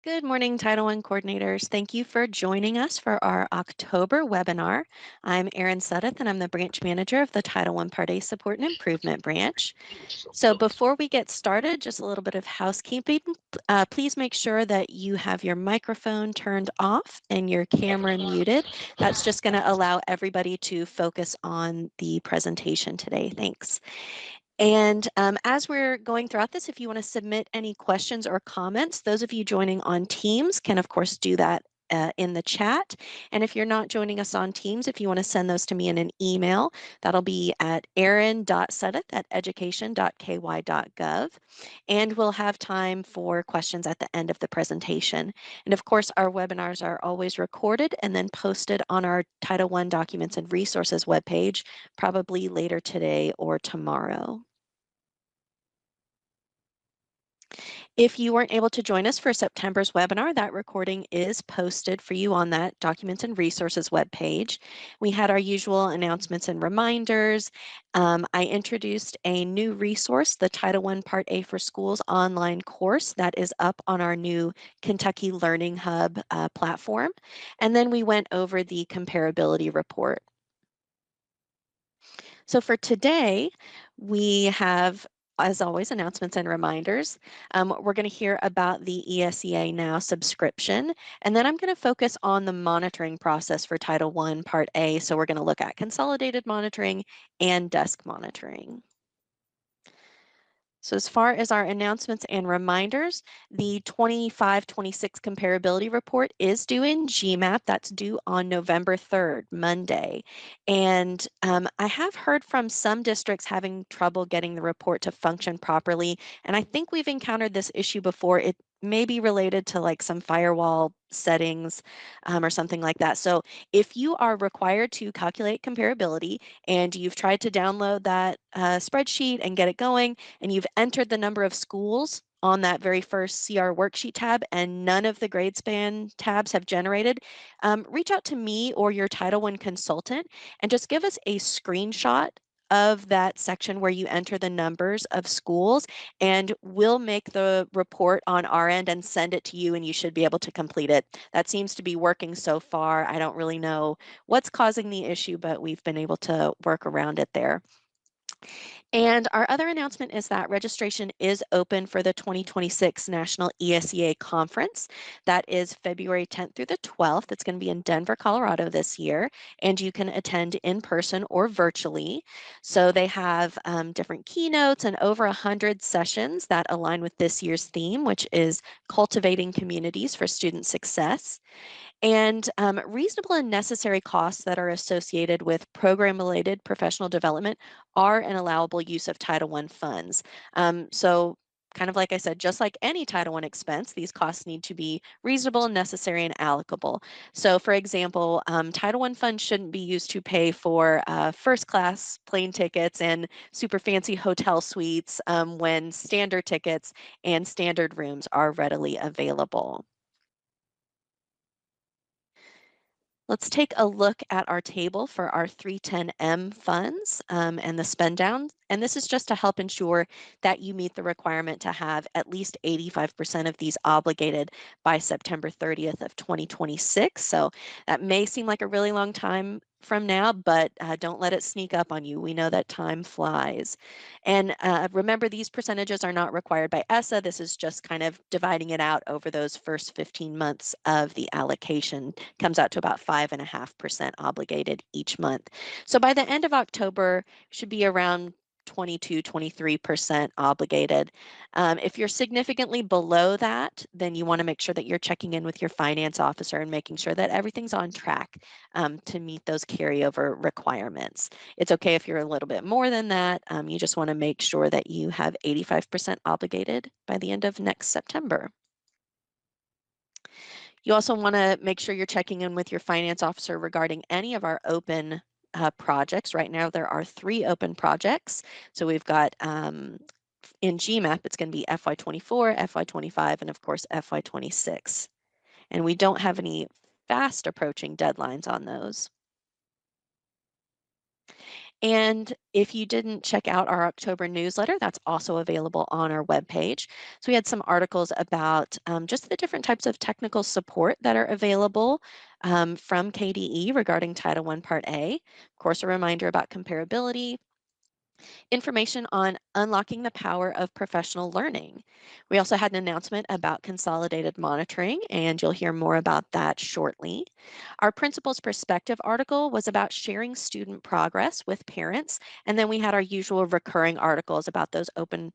Good morning, Title I coordinators. Thank you for joining us for our October webinar. I'm Erin Suddeth, and I'm the branch manager of the Title I Part A Support and Improvement branch. So before we get started, just a little bit of housekeeping. Please make sure that you have your microphone turned off and your camera muted. That's just going to allow everybody to focus on the presentation today. Thanks. And as we're going throughout this, if you want to submit any questions or comments, those of you joining on Teams can, of course, do that in the chat. And if you're not joining us on Teams, if you want to send those to me in an email, that'll be at erin.suddeth@education.ky.gov. And we'll have time for questions at the end of the presentation. And of course, our webinars are always recorded and then posted on our Title I Documents and Resources webpage, probably later today or tomorrow. If you weren't able to join us for September's webinar, that recording is posted for you on that Documents and Resources webpage. We had our usual announcements and reminders. I introduced a new resource, the Title I Part A for Schools online course that is up on our new Kentucky Learning Hub platform. And then we went over the comparability report. So for today, we have, as always, announcements and reminders. We're going to hear about the ESEA Now subscription, and then I'm going to focus on the monitoring process for Title I Part A. So we're going to look at consolidated monitoring and desk monitoring. So as far as our announcements and reminders, the 25-26 comparability report is due in GMAP. That's due on November 3rd, Monday. And I have heard from some districts having trouble getting the report to function properly. And I think we've encountered this issue before. It may be related to like some firewall settings or something like that. So if you are required to calculate comparability and you've tried to download that spreadsheet and get it going, and you've entered the number of schools on that very first CR worksheet tab and none of the grade span tabs have generated, reach out to me or your Title I consultant and just give us a screenshot of that section where you enter the numbers of schools, and we'll make the report on our end and send it to you, and you should be able to complete it. That seems to be working so far. I don't really know what's causing the issue, but we've been able to work around it there. And our other announcement is that registration is open for the 2026 National ESEA Conference. That is February 10th through the 12th. It's going to be in Denver, Colorado this year, and you can attend in person or virtually. So they have different keynotes and over 100 sessions that align with this year's theme, which is cultivating communities for student success. And reasonable and necessary costs that are associated with program-related professional development are an allowable use of Title I funds. So kind of like I said, just like any Title I expense, these costs need to be reasonable, necessary, and allocable. So for example, Title I funds shouldn't be used to pay for first-class plane tickets and super fancy hotel suites when standard tickets and standard rooms are readily available. Let's take a look at our table for our 310M funds and the spend down. And this is just to help ensure that you meet the requirement to have at least 85% of these obligated by September 30th of 2026. So that may seem like a really long time from now, but don't let it sneak up on you. We know that time flies. And remember, these percentages are not required by ESSA. This is just kind of dividing it out over those first 15 months of the allocation. Comes out to about 5.5% obligated each month. So by the end of October, should be around 22-23% obligated. If you're significantly below that, then you want to make sure that you're checking in with your finance officer and making sure that everything's on track to meet those carryover requirements. It's okay if you're a little bit more than that. You just want to make sure that you have 85% obligated by the end of next September. You also want to make sure you're checking in with your finance officer regarding any of our open projects. Right now, there are 3 open projects. So we've got in GMAP, it's going to be FY24, FY25, and of course, FY26. And we don't have any fast approaching deadlines on those. And if you didn't check out our October newsletter, that's also available on our webpage. So we had some articles about just the different types of technical support that are available from KDE regarding Title I Part A. Of course, a reminder about comparability, information on unlocking the power of professional learning. We also had an announcement about consolidated monitoring, and you'll hear more about that shortly. Our principal's perspective article was about sharing student progress with parents, and then we had our usual recurring articles about those open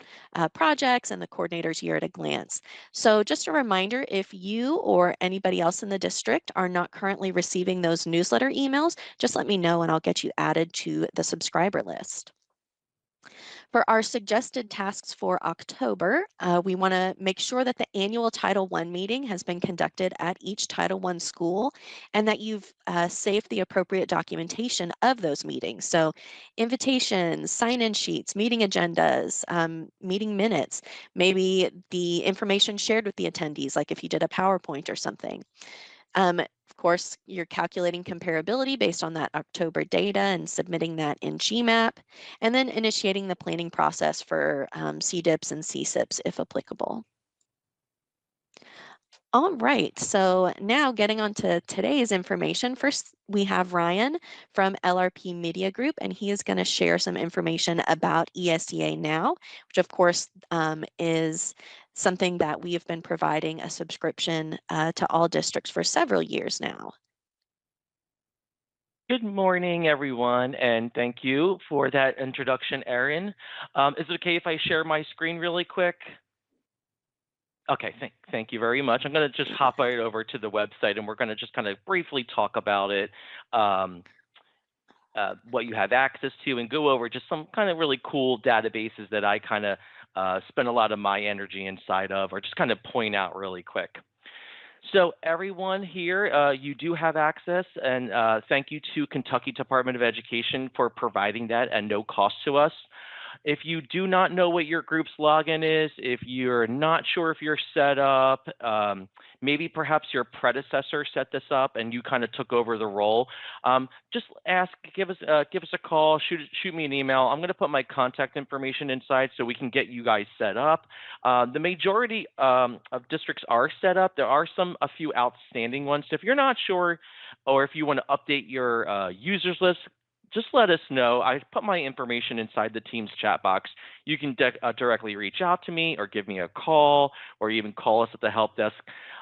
projects and the coordinator's year at a glance. So just a reminder, if you or anybody else in the district are not currently receiving those newsletter emails, just let me know and I'll get you added to the subscriber list. For our suggested tasks for October, we want to make sure that the annual Title I meeting has been conducted at each Title I school and that you've saved the appropriate documentation of those meetings. So invitations, sign-in sheets, meeting agendas, meeting minutes, maybe the information shared with the attendees, like if you did a PowerPoint or something. Of course, you're calculating comparability based on that October data and submitting that in GMAP, and then initiating the planning process for CDIPs and CSIPs if applicable. All right, so now getting on to today's information. First, we have Ryan from LRP Media Group, and he is going to share some information about ESEA Now, which of course is something that we have been providing a subscription to all districts for several years now. Good morning, everyone, and thank you for that introduction, Erin. Is it okay if I share my screen really quick? Okay, thank you very much. I'm going to just hop right over to the website, and we're going to just kind of briefly talk about it, what you have access to, and go over just some kind of really cool databases that I kind of spend a lot of my energy inside of, or just kind of point out really quick. So everyone here, you do have access, and thank you to Kentucky Department of Education for providing that at no cost to us. If you do not know what your group's login is, if you're not sure if you're set up, maybe perhaps your predecessor set this up and you kind of took over the role, just give us a call, shoot me an email. I'm going to put my contact information inside so we can get you guys set up. The majority of districts are set up. There are a few outstanding ones. So if you're not sure, or if you want to update your users list, just let us know. I put my information inside the Teams chat box. You can directly reach out to me or give me a call or even call us at the help desk.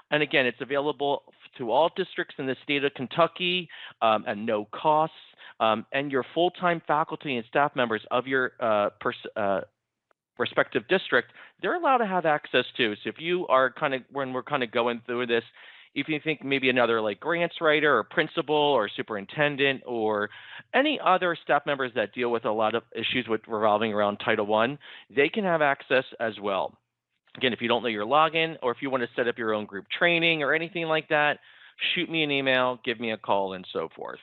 And again, it's available to all districts in the state of Kentucky at no costs. And your full-time faculty and staff members of your respective district, they're allowed to have access too. So if you are when we're kind of going through this, if you think maybe another like grants writer or principal or superintendent or any other staff members that deal with a lot of issues revolving around Title I, they can have access as well. Again, if you don't know your login or if you want to set up your own group training or anything like that, shoot me an email, give me a call, and so forth.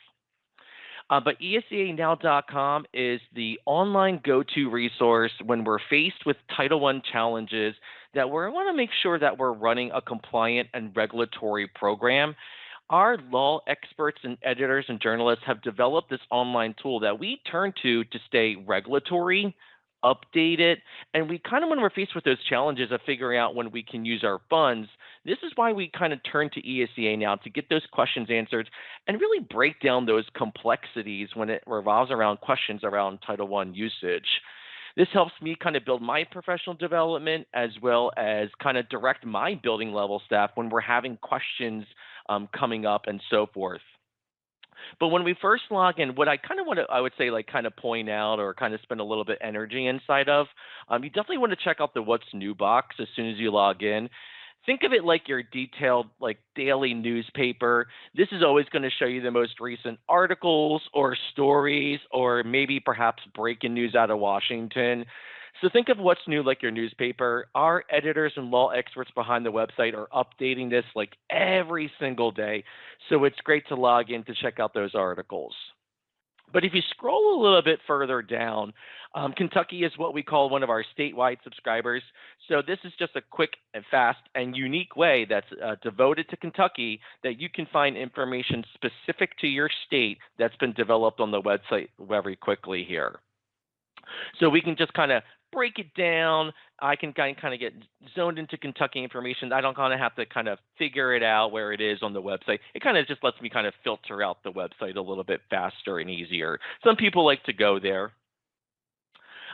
But ESEAnow.com is the online go-to resource when we're faced with Title I challenges that we want to make sure that we're running a compliant and regulatory program. Our law experts and editors and journalists have developed this online tool that we turn to stay regulatory, update it, and we kind of, when we're faced with those challenges of figuring out when we can use our funds, this is why we kind of turn to ESEA Now to get those questions answered and really break down those complexities when it revolves around questions around Title I usage. This helps me kind of build my professional development as well as kind of direct my building level staff when we're having questions coming up and so forth. But when we first log in, what I kind of want to, I would say, like kind of point out or kind of spend a little bit energy inside of, you definitely want to check out the What's New box as soon as you log in. Think of it like your detailed, like daily newspaper. This is always going to show you the most recent articles or stories or maybe perhaps breaking news out of Washington. So think of What's New like your newspaper. Our editors and law experts behind the website are updating this like every single day. So it's great to log in to check out those articles. But if you scroll a little bit further down, Kentucky is what we call one of our statewide subscribers. So this is just a quick and fast and unique way that's devoted to Kentucky that you can find information specific to your state that's been developed on the website very quickly here. So we can just kind of break it down. I can kind of get zoned into Kentucky information. I don't kind of have to kind of figure it out where it is on the website. It kind of just lets me kind of filter out the website a little bit faster and easier. Some people like to go there.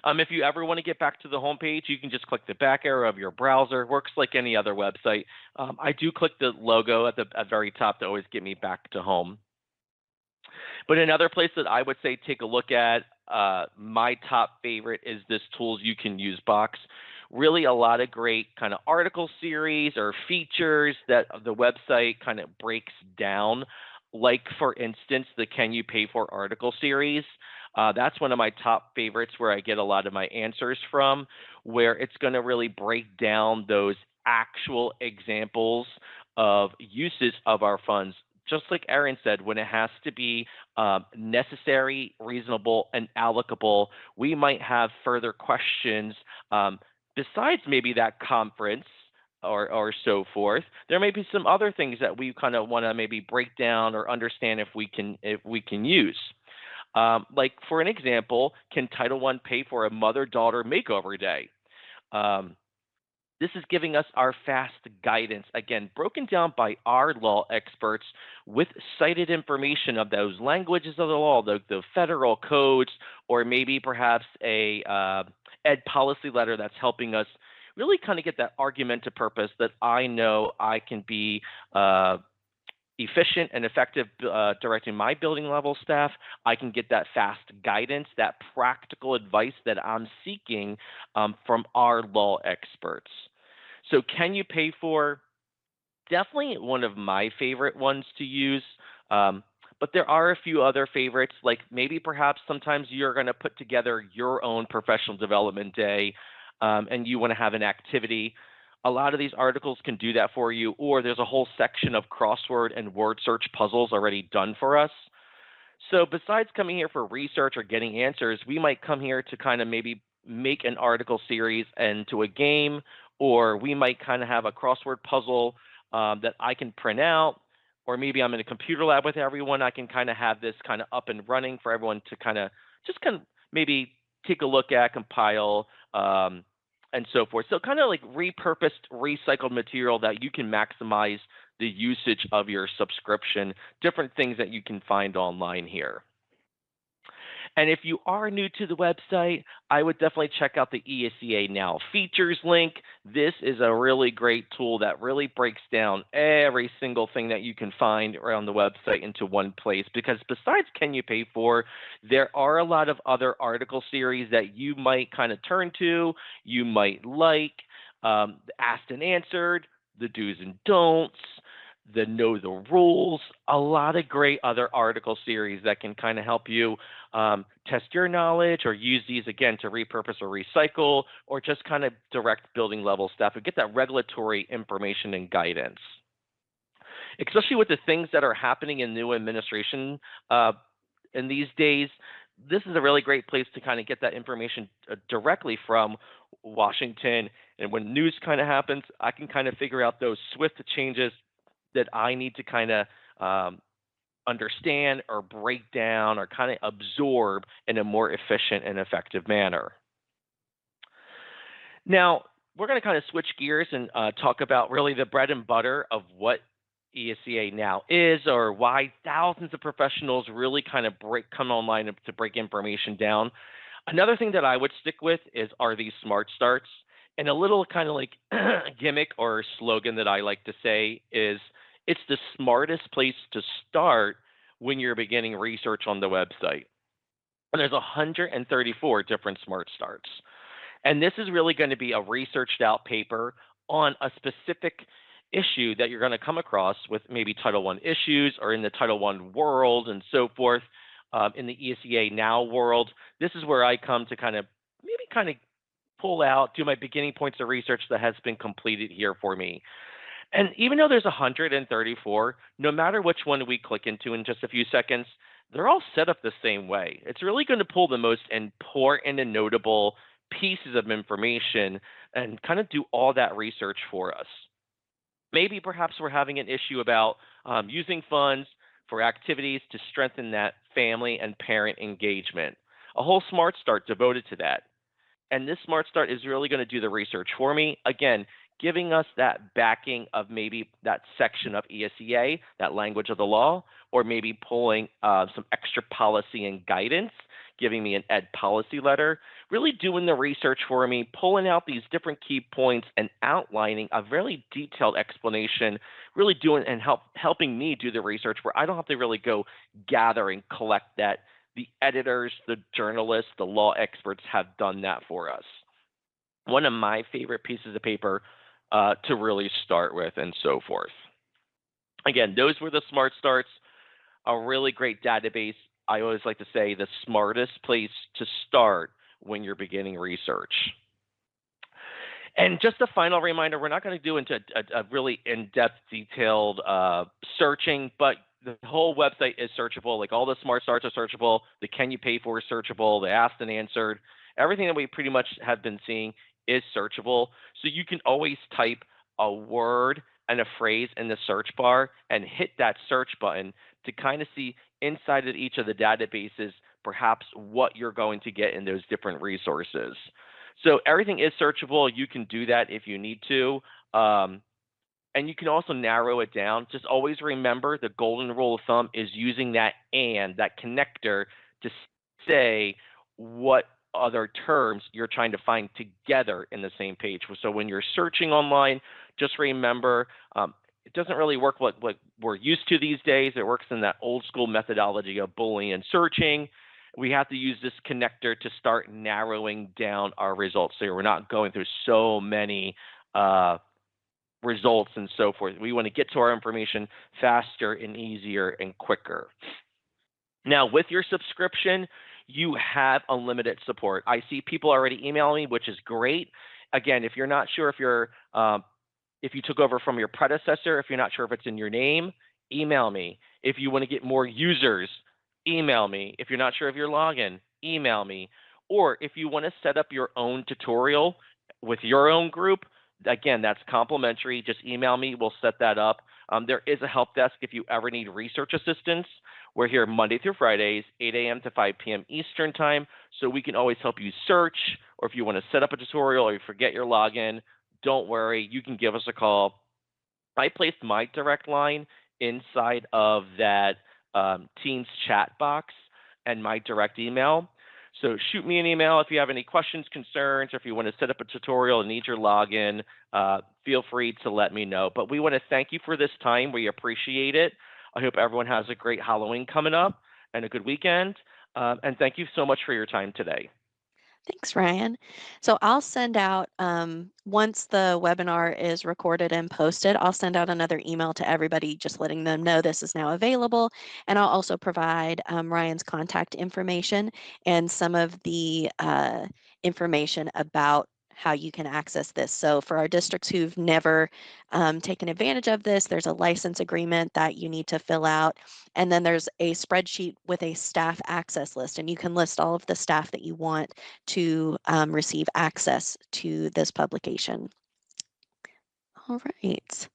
If you ever want to get back to the home page, you can just click the back arrow of your browser. Works like any other website. I do click the logo at the very top to always get me back to home. But another place that I would say take a look at, my top favorite is this Tools You Can Use box. Really a lot of great kind of article series or features that the website kind of breaks down. Like, for instance, the Can You Pay For article series. That's one of my top favorites where I get a lot of my answers from, where it's going to really break down those actual examples of uses of our funds. Just like Erin said, when it has to be necessary, reasonable, and allocable, we might have further questions besides maybe that conference or so forth. There may be some other things that we kind of want to maybe break down or understand if we can use. Like, for an example, can Title I pay for a mother-daughter makeover day? This is giving us our FAST guidance, again, broken down by our law experts with cited information of those languages of the law, the federal codes, or maybe perhaps a ed policy letter that's helping us really kind of get that argumentative purpose that I know I can be efficient and effective directing my building level staff. I can get that fast guidance, that practical advice that I'm seeking from our law experts. So Can You Pay For? Definitely one of my favorite ones to use. But there are a few other favorites, like maybe perhaps sometimes you're going to put together your own professional development day and you want to have an activity. A lot of these articles can do that for you, or there's a whole section of crossword and word search puzzles already done for us. So besides coming here for research or getting answers, we might come here to kind of maybe make an article series into a game, or we might kind of have a crossword puzzle that I can print out, or maybe I'm in a computer lab with everyone. I can kind of have this kind of up and running for everyone to kind of just kind of maybe take a look at, compile, and so forth. So kind of like repurposed, recycled material that you can maximize the usage of your subscription, different things that you can find online here. And if you are new to the website, I would definitely check out the ESEA Now features link. This is a really great tool that really breaks down every single thing that you can find around the website into one place, because besides Can You Pay For, there are a lot of other article series that you might kind of turn to, you might like, Asked and Answered, the Do's and Don'ts, the Know the Rules, a lot of great other article series that can kind of help you test your knowledge or use these again to repurpose or recycle, or just kind of direct building level stuff and get that regulatory information and guidance. Especially with the things that are happening in new administration in these days, this is a really great place to kind of get that information directly from Washington. And when news kind of happens, I can kind of figure out those swift changes that I need to kind of understand or break down or kind of absorb in a more efficient and effective manner. Now, we're going to kind of switch gears and talk about really the bread and butter of what ESEA Now is, or why thousands of professionals really kind of come online to break information down. Another thing that I would stick with are these smart starts. And a little kind of like gimmick or slogan that I like to say is, it's the smartest place to start when you're beginning research on the website. And there's 134 different smart starts. And this is really going to be a researched out paper on a specific issue that you're going to come across with maybe Title I issues or in the Title I world and so forth. In the ESEA Now world, this is where I come to kind of pull out, do my beginning points of research that has been completed here for me. And even though there's 134, no matter which one we click into in just a few seconds, they're all set up the same way. It's really going to pull the most important and notable pieces of information and kind of do all that research for us. Maybe perhaps we're having an issue about using funds for activities to strengthen that family and parent engagement. A whole Smart Start devoted to that. And this Smart Start is really going to do the research for me. Again, giving us that backing of maybe that section of ESEA, that language of the law, or maybe pulling some extra policy and guidance, giving me an ed policy letter, really doing the research for me, pulling out these different key points and outlining a very detailed explanation, really doing and helping me do the research where I don't have to really go gather and collect that. The editors, the journalists, the law experts have done that for us. One of my favorite pieces of paper to really start with, and so forth. Again, those were the Smart Starts, a really great database. I always like to say the smartest place to start when you're beginning research. And just a final reminder, we're not going to do into a really in-depth, detailed searching, but the whole website is searchable. Like all the Smart Starts are searchable. The Can You Pay For is searchable. The Asked and Answered. Everything that we pretty much have been seeing is searchable. So you can always type a word and a phrase in the search bar and hit that search button to kind of see inside of each of the databases perhaps what you're going to get in those different resources. So everything is searchable. You can do that if you need to. And you can also narrow it down. Just always remember the golden rule of thumb is using that and, that connector, to say what other terms you're trying to find together in the same page. So when you're searching online, just remember it doesn't really work what we're used to these days. It works in that old school methodology of Boolean searching. We have to use this connector to start narrowing down our results so we're not going through so many results and so forth. We want to get to our information faster and easier and quicker. Now, with your subscription, you have unlimited support. I see people already emailing me, which is great. Again, if you're not sure if you took over from your predecessor, if you're not sure if it's in your name, email me. If you want to get more users, email me. If you're not sure of your login, email me. Or if you want to set up your own tutorial with your own group, again, that's complimentary. Just email me. We'll set that up. There is a help desk if you ever need research assistance. We're here Monday through Fridays, 8 a.m. to 5 p.m. Eastern time, so we can always help you search, or if you want to set up a tutorial or you forget your login, don't worry. You can give us a call. I placed my direct line inside of that Teams chat box and my direct email. So shoot me an email if you have any questions, concerns, or if you want to set up a tutorial and need your login, feel free to let me know. But we want to thank you for this time. We appreciate it. I hope everyone has a great Halloween coming up and a good weekend. And thank you so much for your time today. Thanks, Ryan. So I'll send out, once the webinar is recorded and posted, I'll send out another email to everybody just letting them know this is now available. And I'll also provide Ryan's contact information and some of the information about how you can access this. So for our districts who've never taken advantage of this, there's a license agreement that you need to fill out. And then there's a spreadsheet with a staff access list, and you can list all of the staff that you want to receive access to this publication. All right.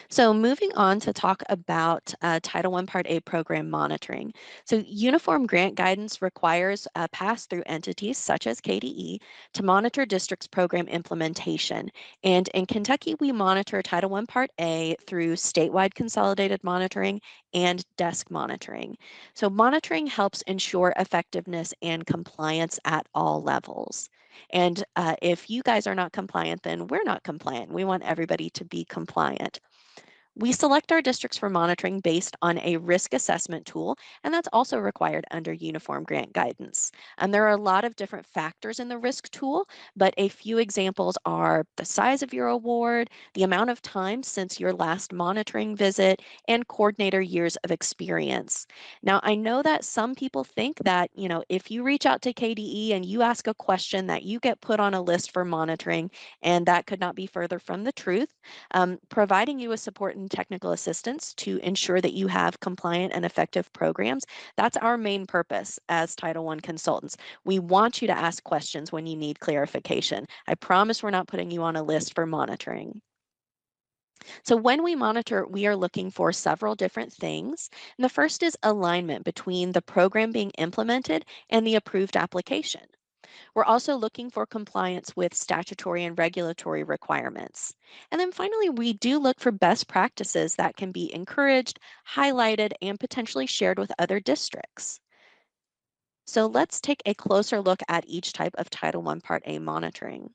So moving on to talk about Title I Part A program monitoring. So uniform grant guidance requires pass-through entities such as KDE to monitor districts' program implementation. And in Kentucky, we monitor Title I Part A through statewide consolidated monitoring and desk monitoring. So monitoring helps ensure effectiveness and compliance at all levels. And if you guys are not compliant, then we're not compliant. We want everybody to be compliant. We select our districts for monitoring based on a risk assessment tool, and that's also required under uniform grant guidance. And there are a lot of different factors in the risk tool, but a few examples are the size of your award, the amount of time since your last monitoring visit, and coordinator years of experience. Now, I know that some people think that, if you reach out to KDE and you ask a question that you get put on a list for monitoring, and that could not be further from the truth. Providing you with support and technical assistance to ensure that you have compliant and effective programs. That's our main purpose as Title I consultants. We want you to ask questions when you need clarification. I promise we're not putting you on a list for monitoring. So when we monitor, we are looking for several different things. And the first is alignment between the program being implemented and the approved application. We're also looking for compliance with statutory and regulatory requirements. And then finally, we do look for best practices that can be encouraged, highlighted, and potentially shared with other districts. So let's take a closer look at each type of Title I Part A monitoring.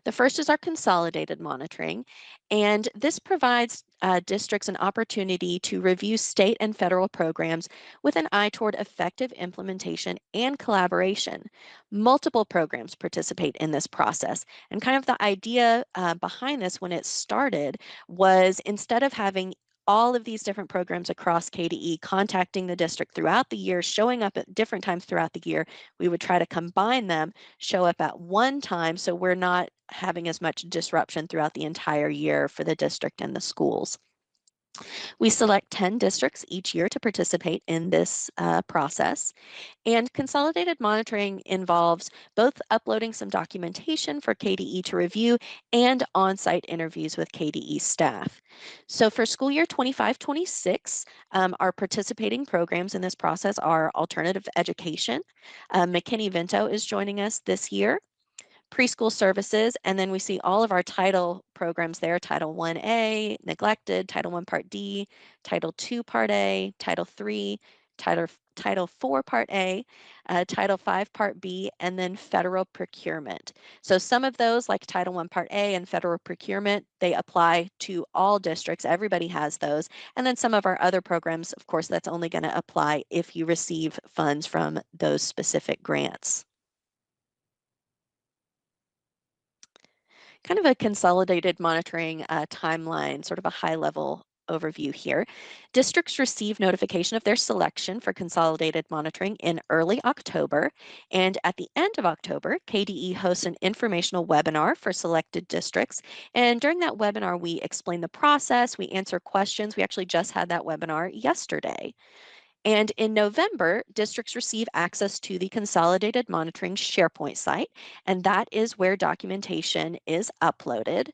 The first is our consolidated monitoring, and this provides districts an opportunity to review state and federal programs with an eye toward effective implementation and collaboration. Multiple programs participate in this process, and kind of the idea behind this when it started was instead of having all of these different programs across KDE contacting the district throughout the year, showing up at different times throughout the year, we would try to combine them, show up at one time so we're not having as much disruption throughout the entire year for the district and the schools. We select 10 districts each year to participate in this process. And consolidated monitoring involves both uploading some documentation for KDE to review and on-site interviews with KDE staff. So for school year 25-26, our participating programs in this process are alternative education. McKinney-Vento is joining us this year. Preschool services, and then we see all of our title programs there, Title 1A, neglected, Title I Part D, Title II Part A, Title III, Title IV Part A, Title V Part B, and then federal procurement. So some of those, like Title I Part A and federal procurement, they apply to all districts. Everybody has those. And then some of our other programs, of course, that's only going to apply if you receive funds from those specific grants. Kind of a consolidated monitoring timeline, sort of a high level overview here. Districts receive notification of their selection for consolidated monitoring in early October. And at the end of October, KDE hosts an informational webinar for selected districts. And during that webinar, we explain the process, we answer questions. We actually just had that webinar yesterday. And in November, districts receive access to the Consolidated Monitoring SharePoint site, and that is where documentation is uploaded.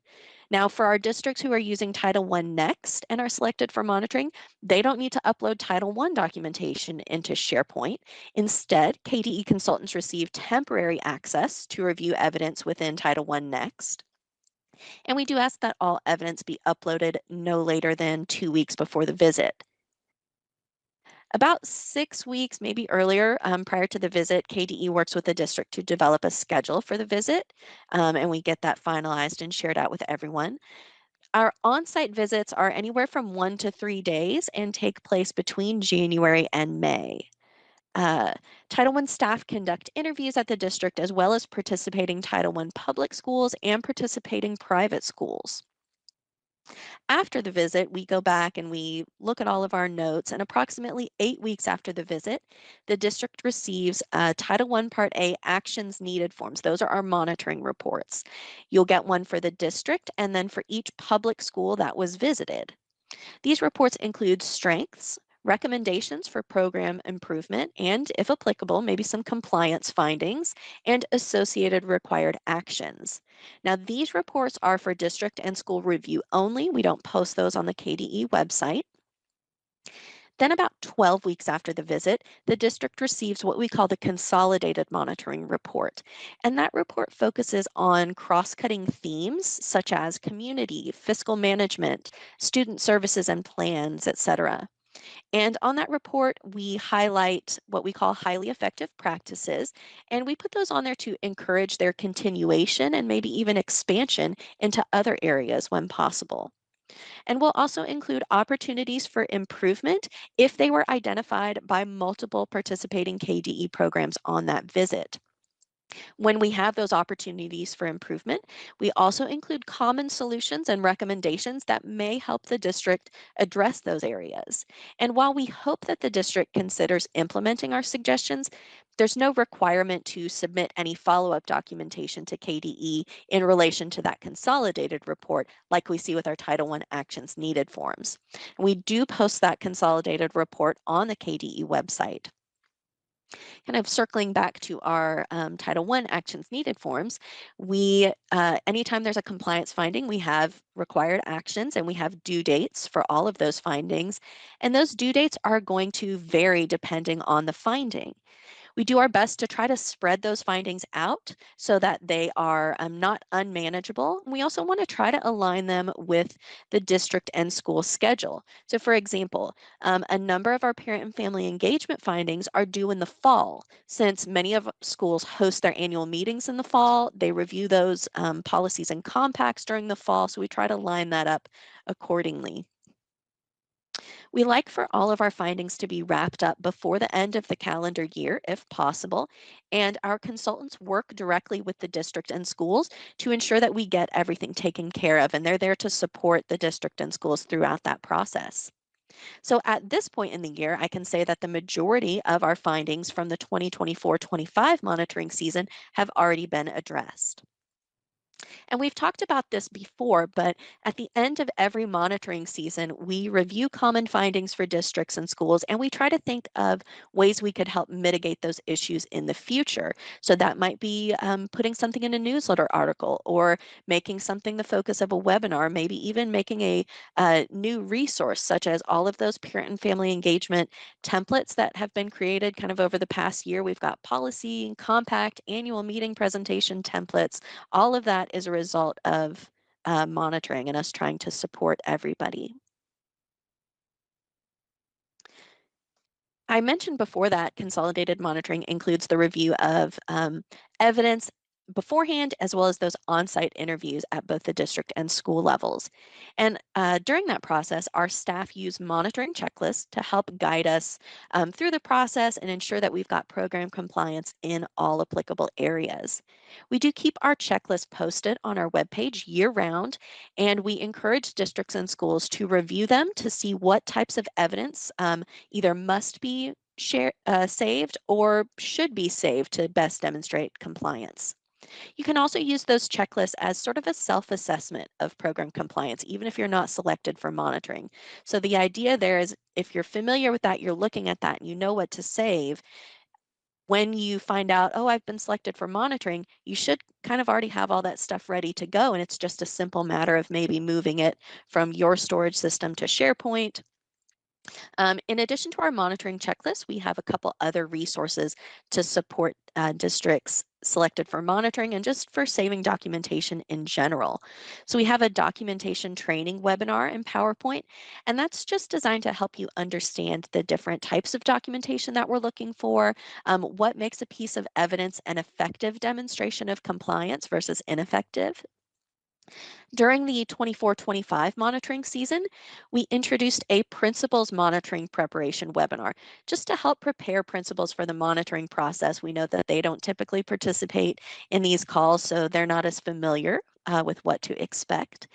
Now, for our districts who are using Title I Next and are selected for monitoring, they don't need to upload Title I documentation into SharePoint. Instead, KDE consultants receive temporary access to review evidence within Title I Next. And we do ask that all evidence be uploaded no later than 2 weeks before the visit. About 6 weeks, maybe earlier, prior to the visit, KDE works with the district to develop a schedule for the visit, and we get that finalized and shared out with everyone. Our on-site visits are anywhere from 1 to 3 days and take place between January and May. Uh, Title I staff conduct interviews at the district as well as participating Title I public schools and participating private schools. After the visit, we go back and we look at all of our notes, and approximately 8 weeks after the visit, the district receives Title I Part A actions needed forms. Those are our monitoring reports. You'll get one for the district and then for each public school that was visited. These reports include strengths, recommendations for program improvement, and if applicable, maybe some compliance findings and associated required actions. Now, these reports are for district and school review only. We don't post those on the KDE website. Then about 12 weeks after the visit, the district receives what we call the Consolidated Monitoring Report. And that report focuses on cross-cutting themes such as community, fiscal management, student services and plans, etc. And on that report, we highlight what we call highly effective practices, and we put those on there to encourage their continuation and maybe even expansion into other areas when possible. And we'll also include opportunities for improvement if they were identified by multiple participating KDE programs on that visit. When we have those opportunities for improvement, we also include common solutions and recommendations that may help the district address those areas. And while we hope that the district considers implementing our suggestions, there's no requirement to submit any follow-up documentation to KDE in relation to that consolidated report like we see with our Title I Actions Needed forms. We do post that consolidated report on the KDE website. Kind of circling back to our Title I actions needed forms, anytime there's a compliance finding, we have required actions and we have due dates for all of those findings. And those due dates are going to vary depending on the finding. We do our best to try to spread those findings out so that they are not unmanageable. We also want to try to align them with the district and school schedule. So for example, a number of our parent and family engagement findings are due in the fall. Since many of schools host their annual meetings in the fall, they review those policies and compacts during the fall, so we try to line that up accordingly. We like for all of our findings to be wrapped up before the end of the calendar year, if possible, and our consultants work directly with the district and schools to ensure that we get everything taken care of, and they're there to support the district and schools throughout that process. So at this point in the year, I can say that the majority of our findings from the 2024-25 monitoring season have already been addressed. And we've talked about this before, but at the end of every monitoring season, we review common findings for districts and schools, and we try to think of ways we could help mitigate those issues in the future. So that might be putting something in a newsletter article or making something the focus of a webinar, maybe even making a new resource, such as all of those parent and family engagement templates that have been created kind of over the past year. We've got policy, compact, annual meeting presentation templates. All of that is a result of monitoring and us trying to support everybody. I mentioned before that consolidated monitoring includes the review of evidence beforehand, as well as those on-site interviews at both the district and school levels. And during that process, our staff use monitoring checklists to help guide us through the process and ensure that we've got program compliance in all applicable areas. We do keep our checklist posted on our webpage year-round, and we encourage districts and schools to review them to see what types of evidence either must be saved or should be saved to best demonstrate compliance. You can also use those checklists as sort of a self-assessment of program compliance, even if you're not selected for monitoring. So the idea there is if you're familiar with that, you're looking at that and you know what to save, when you find out, oh, I've been selected for monitoring, you should kind of already have all that stuff ready to go. And it's just a simple matter of maybe moving it from your storage system to SharePoint. In addition to our monitoring checklist, we have a couple other resources to support districts selected for monitoring and just for saving documentation in general. So we have a documentation training webinar in PowerPoint, and that's just designed to help you understand the different types of documentation that we're looking for, what makes a piece of evidence an effective demonstration of compliance versus ineffective. During the 24-25 monitoring season, we introduced a principals monitoring preparation webinar just to help prepare principals for the monitoring process. We know that they don't typically participate in these calls, so they're not as familiar with what to expect.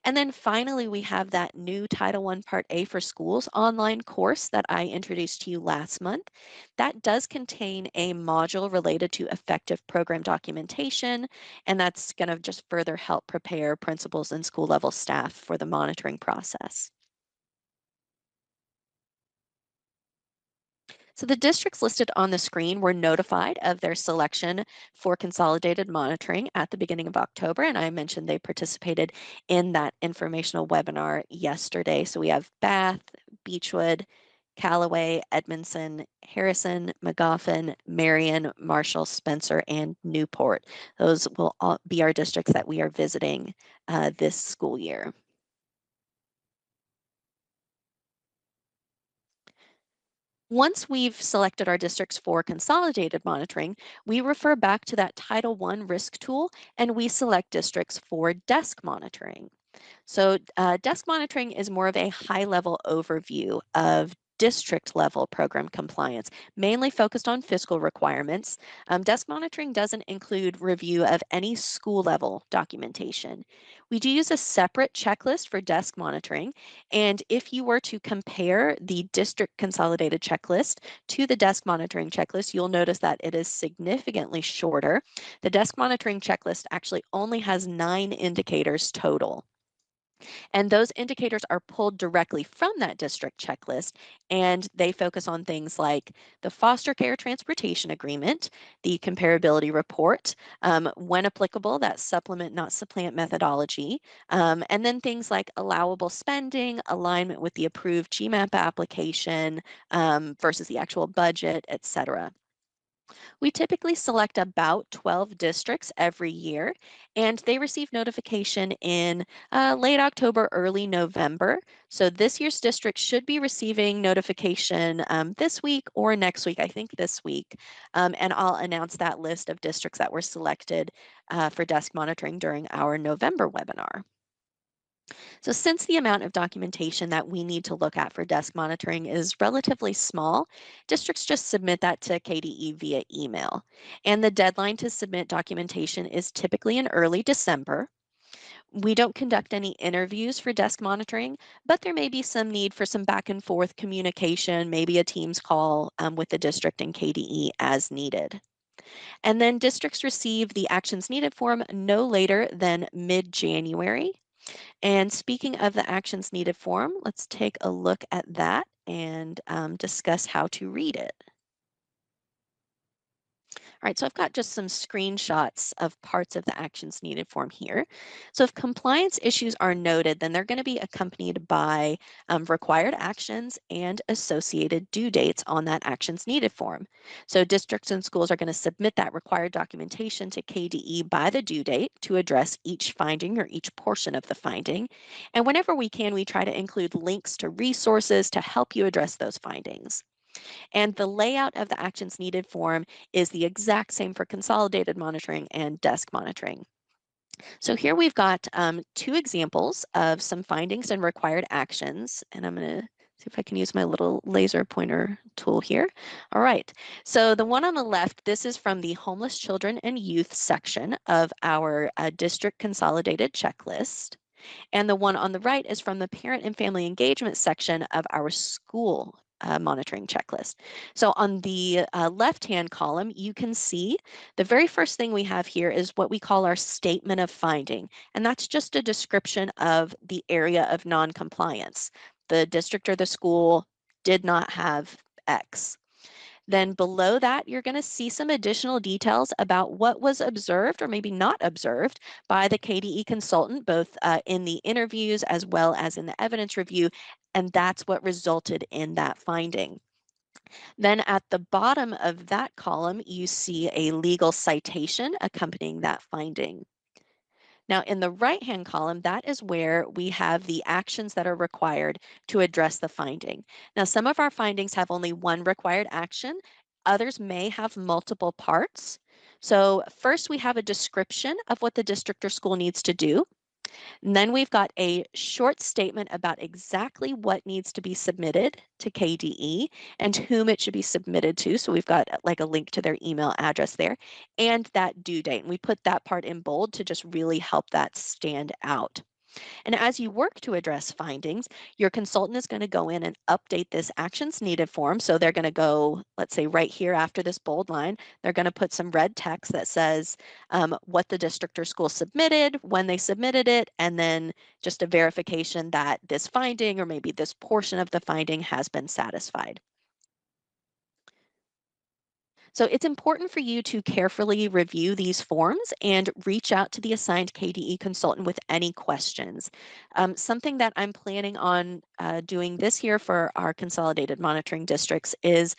And then finally, we have that new Title I Part A for Schools online course that I introduced to you last month. That does contain a module related to effective program documentation, and that's going to just further help prepare principals and school level staff for the monitoring process. So the districts listed on the screen were notified of their selection for consolidated monitoring at the beginning of October, and I mentioned they participated in that informational webinar yesterday. So we have Bath, Beechwood, Callaway, Edmondson, Harrison, Magoffin, Marion, Marshall, Spencer, and Newport. Those will all be our districts that we are visiting this school year. Once we've selected our districts for consolidated monitoring, we refer back to that Title I risk tool and we select districts for desk monitoring. So desk monitoring is more of a high-level overview of district level program compliance, mainly focused on fiscal requirements. Desk monitoring doesn't include review of any school level documentation. We do use a separate checklist for desk monitoring. And if you were to compare the district consolidated checklist to the desk monitoring checklist, you'll notice that it is significantly shorter. The desk monitoring checklist actually only has 9 indicators total. And those indicators are pulled directly from that district checklist, and they focus on things like the foster care transportation agreement, the comparability report, when applicable, that supplement, not supplant methodology, and then things like allowable spending, alignment with the approved GMAP application versus the actual budget, et cetera. We typically select about 12 districts every year, and they receive notification in late October, early November. So this year's district should be receiving notification this week or next week, I think this week. And I'll announce that list of districts that were selected for desk monitoring during our November webinar. So since the amount of documentation that we need to look at for desk monitoring is relatively small, districts just submit that to KDE via email. And the deadline to submit documentation is typically in early December. We don't conduct any interviews for desk monitoring, but there may be some need for some back and forth communication, maybe a Teams call with the district and KDE as needed. And then districts receive the actions needed form no later than mid-January. And speaking of the actions needed form, let's take a look at that and discuss how to read it. All right, so I've got just some screenshots of parts of the actions needed form here. So if compliance issues are noted, then they're going to be accompanied by required actions and associated due dates on that actions needed form. So districts and schools are going to submit that required documentation to KDE by the due date to address each finding or each portion of the finding. And whenever we can, we try to include links to resources to help you address those findings. And the layout of the actions needed form is the exact same for consolidated monitoring and desk monitoring. So here we've got 2 examples of some findings and required actions, and I'm going to see if I can use my little laser pointer tool here. All right, so the one on the left, this is from the homeless children and youth section of our district consolidated checklist. And the one on the right is from the parent and family engagement section of our school monitoring checklist. So on the left-hand column, you can see the very first thing we have here is what we call our statement of finding. And that's just a description of the area of non-compliance. The district or the school did not have X. Then below that, you're going to see some additional details about what was observed or maybe not observed by the KDE consultant, both in the interviews as well as in the evidence review, and that's what resulted in that finding. Then at the bottom of that column, you see a legal citation accompanying that finding. Now, in the right-hand column, that is where we have the actions that are required to address the finding. Now, some of our findings have only one required action. Others may have multiple parts. So first, we have a description of what the district or school needs to do. And then we've got a short statement about exactly what needs to be submitted to KDE and whom it should be submitted to. So we've got like a link to their email address there and that due date. And we put that part in bold to just really help that stand out. And as you work to address findings, your consultant is going to go in and update this actions needed form. So they're going to go, let's say right here after this bold line, they're going to put some red text that says what the district or school submitted, when they submitted it, and then just a verification that this finding or maybe this portion of the finding has been satisfied. So it's important for you to carefully review these forms and reach out to the assigned KDE consultant with any questions. Something that I'm planning on doing this year for our consolidated monitoring districts is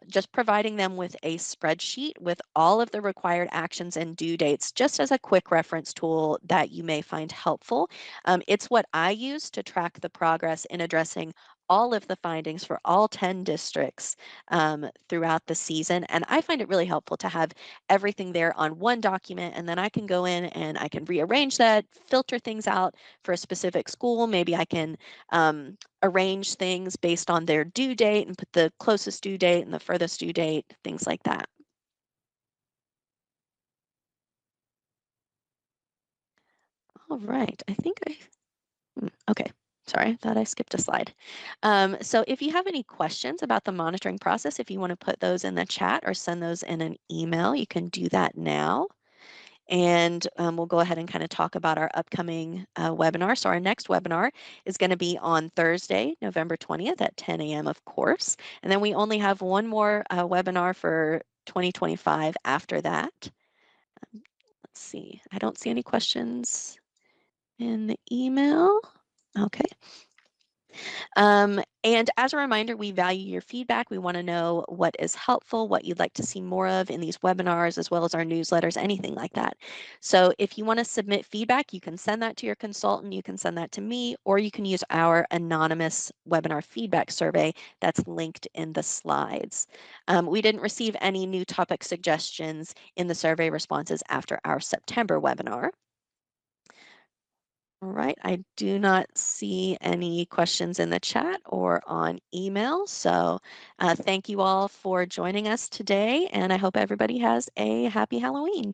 just providing them with a spreadsheet with all of the required actions and due dates, just as a quick reference tool that you may find helpful. It's what I use to track the progress in addressing all of the findings for all 10 districts throughout the season. And I find it really helpful to have everything there on one document, and then I can go in and I can rearrange that, filter things out for a specific school. Maybe I can arrange things based on their due date and put the closest due date and the furthest due date, things like that. All right, I think okay. Sorry, I thought I skipped a slide. So if you have any questions about the monitoring process, if you want to put those in the chat or send those in an email, you can do that now. And we'll go ahead and kind of talk about our upcoming webinar. So our next webinar is going to be on Thursday, November 20th at 10 a.m., of course. And then we only have one more webinar for 2025 after that. Let's see. I don't see any questions in the email. Okay. And as a reminder, we value your feedback. We want to know what is helpful, what you'd like to see more of in these webinars, as well as our newsletters, anything like that. So if you want to submit feedback, you can send that to your consultant, you can send that to me, or you can use our anonymous webinar feedback survey that's linked in the slides. We didn't receive any new topic suggestions in the survey responses after our September webinar. All right, I do not see any questions in the chat or on email. So thank you all for joining us today, and I hope everybody has a happy Halloween.